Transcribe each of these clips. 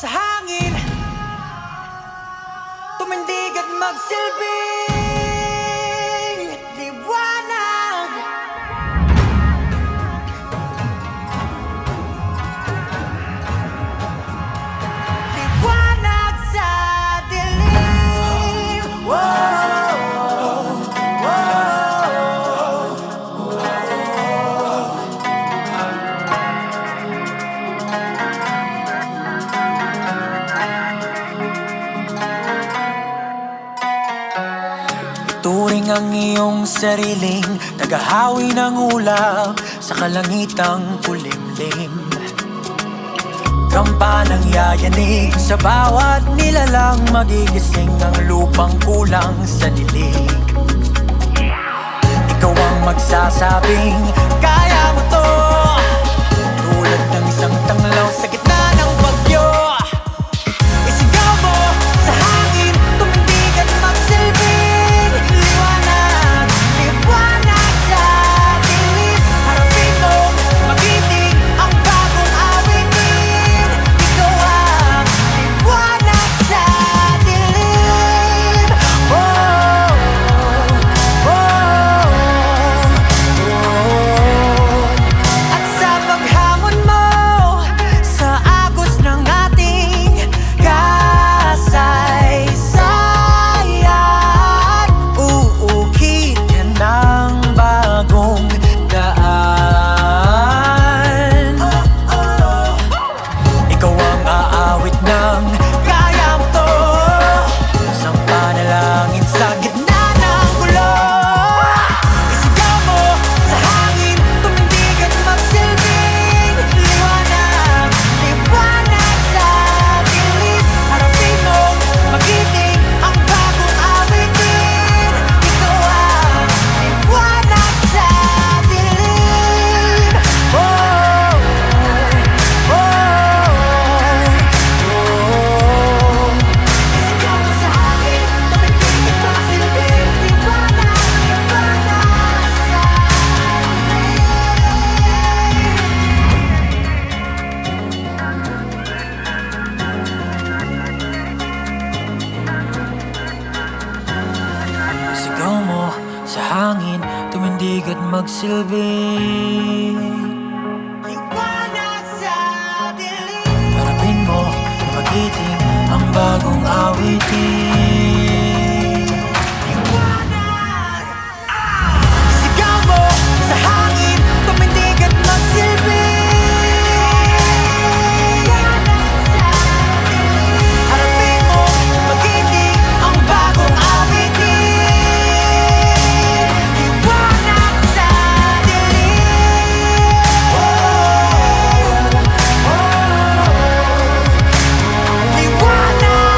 sa hangin, tumindig at magsilbing liwanag. Liwanag sa dilim. Whoa, whoa, turing ang iyong sariling tagahawi ng ulap sa kalangitang kulimlim. Kampanang yayanig sa bawat nilalang, magigising ang lupang kulang sa dilig. Ikaw ang magsasabing kaya mo to, tulad ng isang tanglaw sa gitna ng bagyo. Isigaw mo sa hangin, tumindig at magsilbing liwanag. Liwanag sa dilim. Harapin mo, magiting ang bagong awitin. Ikaw ang liwanag sa dilim. Oh, oh, oh. At sa paghamon mo sa agos ng ating kasaysayan, uukit ka ng bagong daan. Ikaw ang aawit ng kaya mo to, isang panalangin sa gitna ng gulo. Isigaw mo sa hangin, tumindig at magsilbing liwanag. Liwanag sa dilim. Harapin mo, magiting ang bagong awitin. Ikaw ang liwanag sa dilim. Oh, oh, oh. Isigaw mo sa hangin, tumindig at magsilbing liwanag. Liwanag sa sigaw mo sa hangin, tumindig at magsilbing liwanag sa dilim. Harapin mo na magiting ang bagong awitin. Liwanag. Sigaw mo sa hangin, tumindig at magsilbing liwanag sa dilim. Harapin mo na magiting ang bagong awitin. Liwanag sa dilim. Oh, oh, liwanag.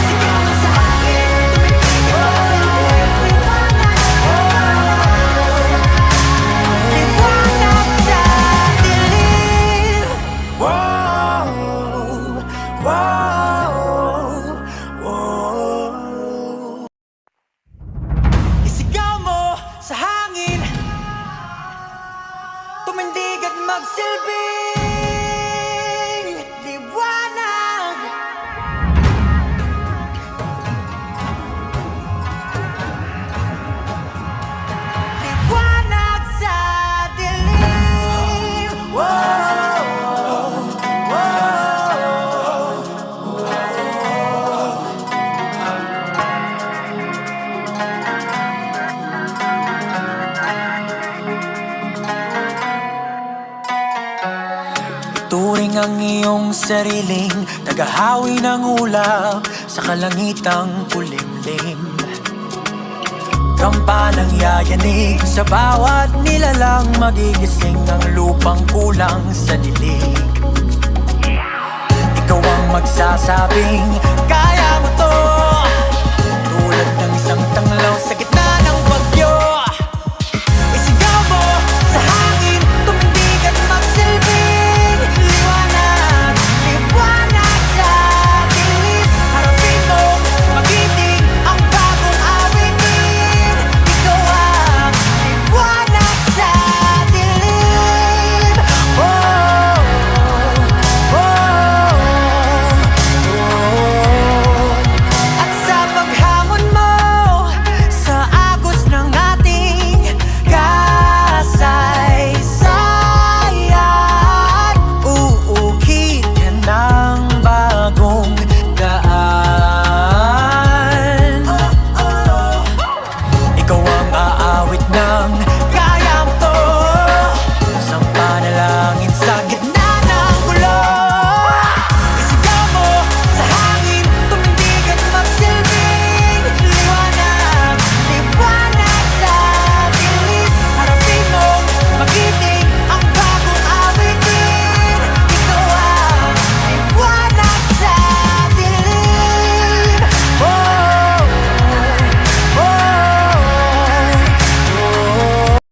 Sigaw mo sa hangin, tumindig at magsilbing liwanag sa dilim. Wow, wow, wow. Isigaw mo sa hangin, tumindig at magsilbing liwanag. Liwanag sa dilim. Whoa, whoa. Turing ang iyong sariling tagahawi ng ulap sa kalangitang kulimlim. Kampanang yayanig sa bawat nilalang, magigising ang lupang kulang sa dilig. Ikaw ang magsasabing kaya mo to, tulad ng isang tanglaw sa gitna